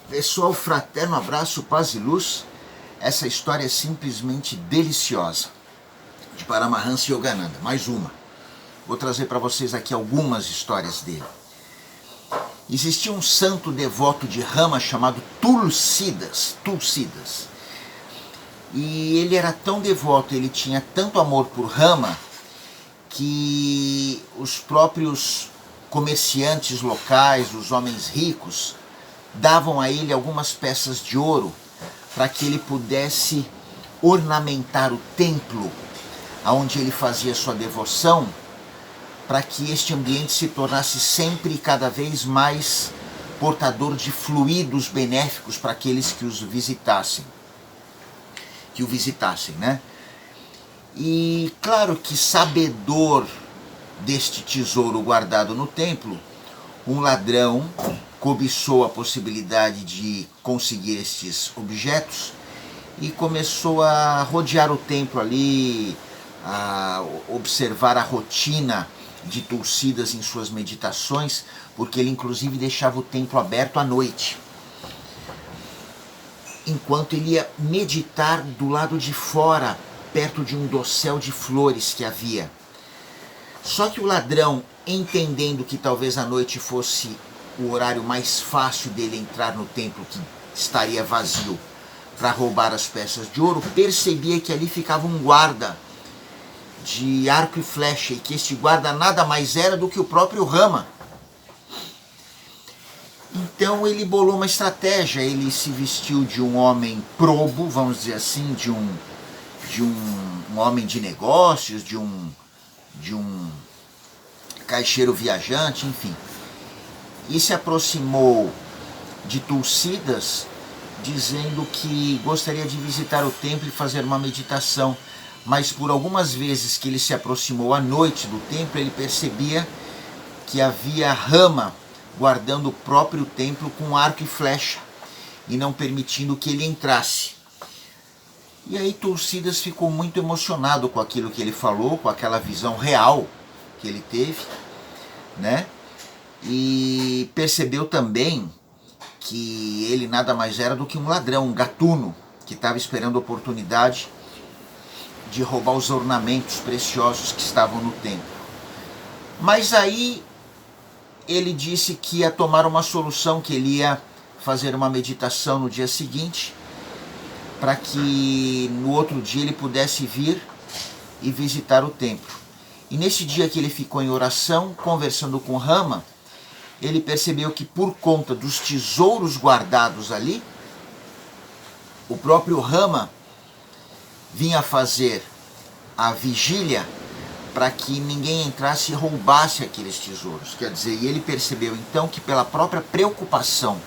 Pessoal, fraterno abraço, paz e luz. Essa história é simplesmente deliciosa. De Paramahansa Yogananda, mais uma. Vou trazer para vocês aqui algumas histórias dele. Existia um santo devoto de Rama chamado Tulsidas. E ele era tão devoto, ele tinha tanto amor por Rama, que os próprios comerciantes locais, os homens ricos, davam a ele algumas peças de ouro para que ele pudesse ornamentar o templo onde ele fazia sua devoção, para que este ambiente se tornasse sempre e cada vez mais portador de fluidos benéficos para aqueles que os visitassem, né? E claro que, sabedor deste tesouro guardado no templo, um ladrão cobiçou a possibilidade de conseguir estes objetos e começou a rodear o templo ali, a observar a rotina de Tulsidas em suas meditações, porque ele inclusive deixava o templo aberto à noite, enquanto ele ia meditar do lado de fora, perto de um dossel de flores que havia. Só que o ladrão, entendendo que talvez a noite fosse o horário mais fácil dele entrar no templo, que estaria vazio, para roubar as peças de ouro, percebia que ali ficava um guarda de arco e flecha, e que este guarda nada mais era do que o próprio Rama. Então ele bolou uma estratégia, ele se vestiu de um homem probo, vamos dizer assim, de um homem de negócios, de um caixeiro viajante, enfim. E se aproximou de Tulsidas, dizendo que gostaria de visitar o templo e fazer uma meditação. Mas por algumas vezes que ele se aproximou à noite do templo, ele percebia que havia Rama guardando o próprio templo com arco e flecha e não permitindo que ele entrasse. E aí Tulsidas ficou muito emocionado com aquilo que ele falou, com aquela visão real que ele teve, né? E percebeu também que ele nada mais era do que um ladrão, um gatuno, que estava esperando a oportunidade de roubar os ornamentos preciosos que estavam no templo. Mas aí ele disse que ia tomar uma solução, que ele ia fazer uma meditação no dia seguinte, para que no outro dia ele pudesse vir e visitar o templo. E nesse dia que ele ficou em oração, conversando com Rama, ele percebeu que por conta dos tesouros guardados ali, o próprio Rama vinha fazer a vigília para que ninguém entrasse e roubasse aqueles tesouros. Quer dizer, e ele percebeu então que pela própria preocupação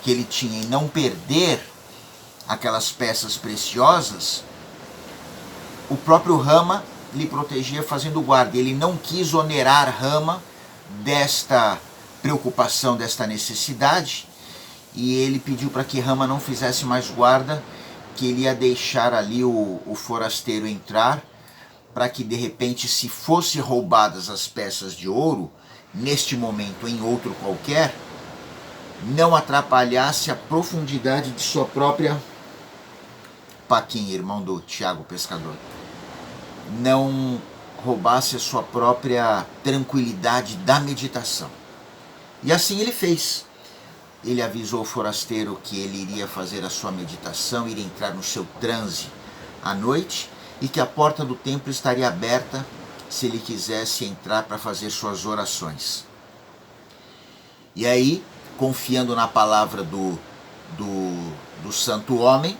que ele tinha em não perder aquelas peças preciosas, o próprio Rama lhe protegia fazendo guarda. Ele não quis onerar Rama desta preocupação, desta necessidade, e ele pediu para que Rama não fizesse mais guarda, que ele ia deixar ali o forasteiro entrar, para que de repente, se fosse roubadas as peças de ouro, neste momento ou em outro qualquer, não atrapalhasse a profundidade de sua própria... Paquim, irmão do Tiago Pescador, não roubasse a sua própria tranquilidade da meditação. E assim ele fez. Ele avisou o forasteiro que ele iria fazer a sua meditação, iria entrar no seu transe à noite, e que a porta do templo estaria aberta se ele quisesse entrar para fazer suas orações. E aí, confiando na palavra do santo homem,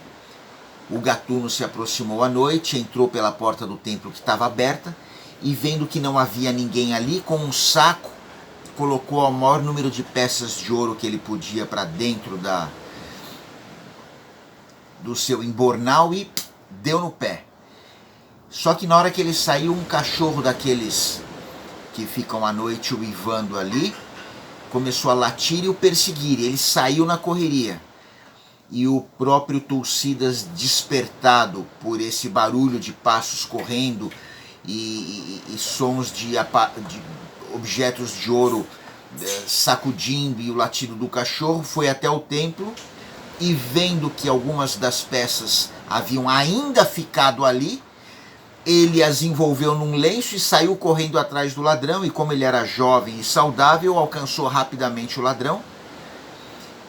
o gatuno se aproximou à noite, entrou pela porta do templo que estava aberta, e vendo que não havia ninguém ali, com um saco, colocou o maior número de peças de ouro que ele podia para dentro do seu embornal e deu no pé. Só que na hora que ele saiu, um cachorro daqueles que ficam à noite uivando ali, começou a latir e o perseguir. Ele saiu na correria. E o próprio Tulsidas, despertado por esse barulho de passos correndo e sons de objetos de ouro sacudindo e o latido do cachorro, foi até o templo e vendo que algumas das peças haviam ainda ficado ali, ele as envolveu num lenço e saiu correndo atrás do ladrão, e como ele era jovem e saudável, alcançou rapidamente o ladrão,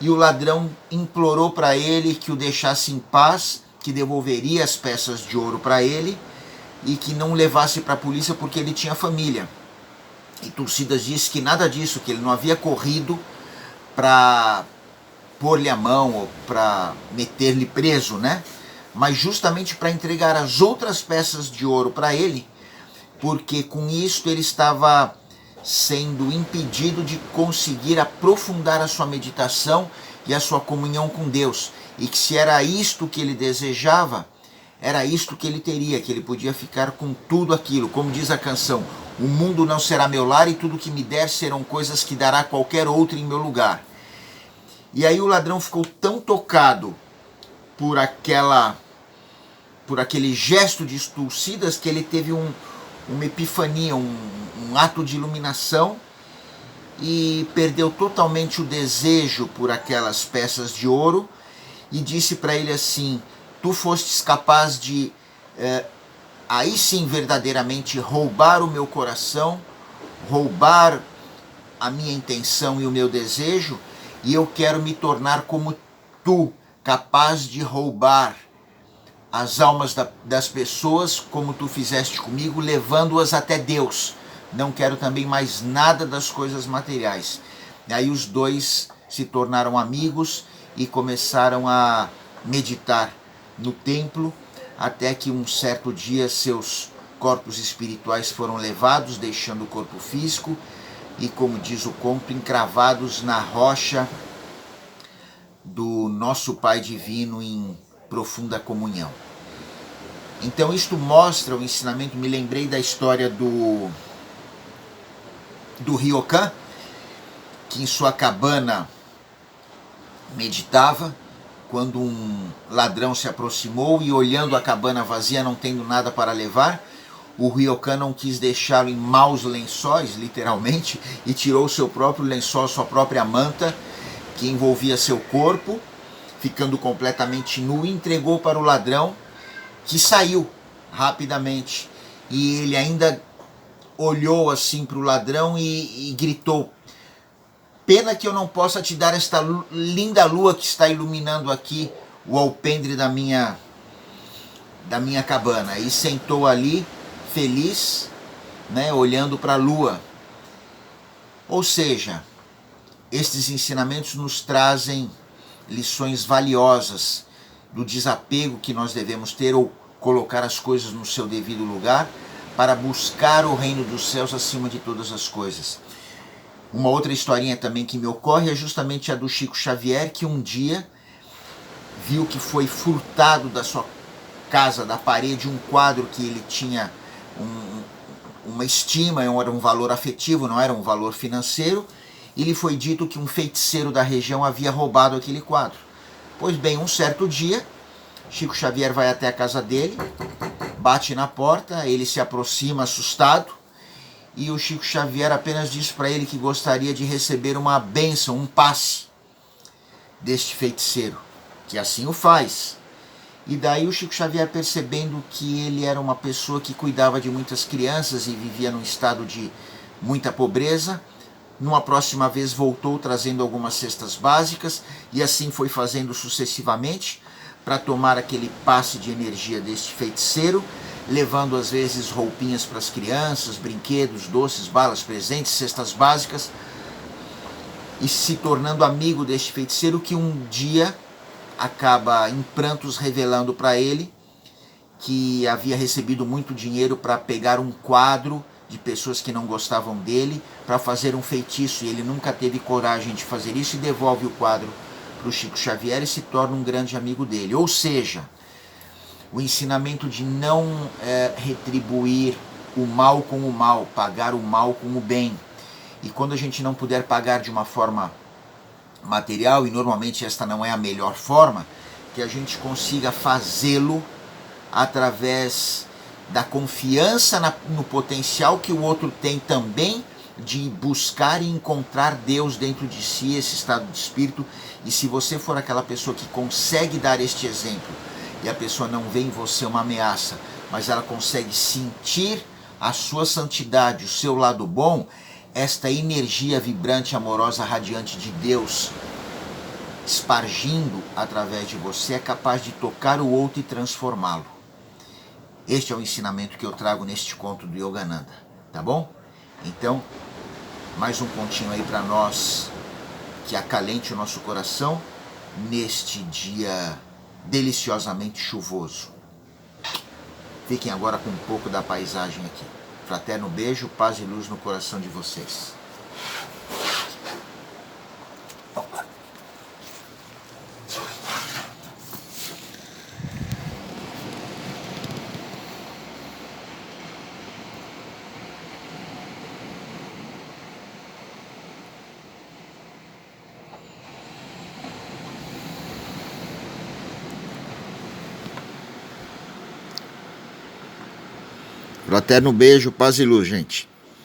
e o ladrão implorou para ele que o deixasse em paz, que devolveria as peças de ouro para ele, e que não levasse para a polícia porque ele tinha família. E Tucídides disse que nada disso, que ele não havia corrido para pôr-lhe a mão ou para meter-lhe preso, né? Mas justamente para entregar as outras peças de ouro para ele, porque com isto ele estava sendo impedido de conseguir aprofundar a sua meditação e a sua comunhão com Deus, e que se era isto que ele desejava, era isto que ele teria, que ele podia ficar com tudo aquilo. Como diz a canção, o mundo não será meu lar e tudo que me der serão coisas que dará qualquer outro em meu lugar. E aí o ladrão ficou tão tocado por aquele gesto de Tucídides que ele teve uma epifania, um ato de iluminação, e perdeu totalmente o desejo por aquelas peças de ouro e disse para ele assim: tu fostes capaz de, aí sim verdadeiramente, roubar o meu coração, roubar a minha intenção e o meu desejo, e eu quero me tornar como tu, capaz de roubar as almas das pessoas, como tu fizeste comigo, levando-as até Deus. Não quero também mais nada das coisas materiais. E aí os dois se tornaram amigos e começaram a meditar no templo, até que um certo dia seus corpos espirituais foram levados, deixando o corpo físico, e como diz o conto, encravados na rocha do nosso Pai Divino em profunda comunhão. Então isto mostra o ensinamento. Me lembrei da história do Ryokan, que em sua cabana meditava, quando um ladrão se aproximou e, olhando a cabana vazia, não tendo nada para levar, o Ryokan não quis deixá-lo em maus lençóis, literalmente, e tirou seu próprio lençol, sua própria manta, que envolvia seu corpo, ficando completamente nu, e entregou para o ladrão, que saiu rapidamente. E ele ainda olhou assim para o ladrão e gritou: pena que eu não possa te dar esta linda lua que está iluminando aqui o alpendre da minha cabana. E sentou ali, feliz, né, olhando para a lua. Ou seja, estes ensinamentos nos trazem lições valiosas do desapego que nós devemos ter, ou colocar as coisas no seu devido lugar, para buscar o reino dos céus acima de todas as coisas. Uma outra historinha também que me ocorre é justamente a do Chico Xavier, que um dia viu que foi furtado da sua casa, da parede, um quadro que ele tinha uma estima, era um valor afetivo, não era um valor financeiro, e lhe foi dito que um feiticeiro da região havia roubado aquele quadro. Pois bem, um certo dia, Chico Xavier vai até a casa dele, bate na porta, ele se aproxima assustado, e o Chico Xavier apenas diz para ele que gostaria de receber uma bênção, um passe deste feiticeiro, que assim o faz. E daí o Chico Xavier, percebendo que ele era uma pessoa que cuidava de muitas crianças e vivia num estado de muita pobreza, numa próxima vez voltou trazendo algumas cestas básicas, e assim foi fazendo sucessivamente para tomar aquele passe de energia deste feiticeiro, levando às vezes roupinhas para as crianças, brinquedos, doces, balas, presentes, cestas básicas, e se tornando amigo deste feiticeiro, que um dia acaba em prantos revelando para ele que havia recebido muito dinheiro para pegar um quadro de pessoas que não gostavam dele para fazer um feitiço, e ele nunca teve coragem de fazer isso, e devolve o quadro para o Chico Xavier e se torna um grande amigo dele. Ou seja, o ensinamento de não retribuir o mal com o mal, pagar o mal com o bem. E quando a gente não puder pagar de uma forma material, e normalmente esta não é a melhor forma, que a gente consiga fazê-lo através da confiança no potencial que o outro tem também de buscar e encontrar Deus dentro de si, esse estado de espírito. E se você for aquela pessoa que consegue dar este exemplo, e a pessoa não vê em você uma ameaça, mas ela consegue sentir a sua santidade, o seu lado bom, esta energia vibrante, amorosa, radiante de Deus espargindo através de você é capaz de tocar o outro e transformá-lo. Este é o ensinamento que eu trago neste conto do Yogananda, tá bom? Então, mais um pontinho aí para nós que acalente o nosso coração neste dia deliciosamente chuvoso. Fiquem agora com um pouco da paisagem aqui. Fraterno beijo, paz e luz no coração de vocês. Fraterno beijo, paz e luz, gente.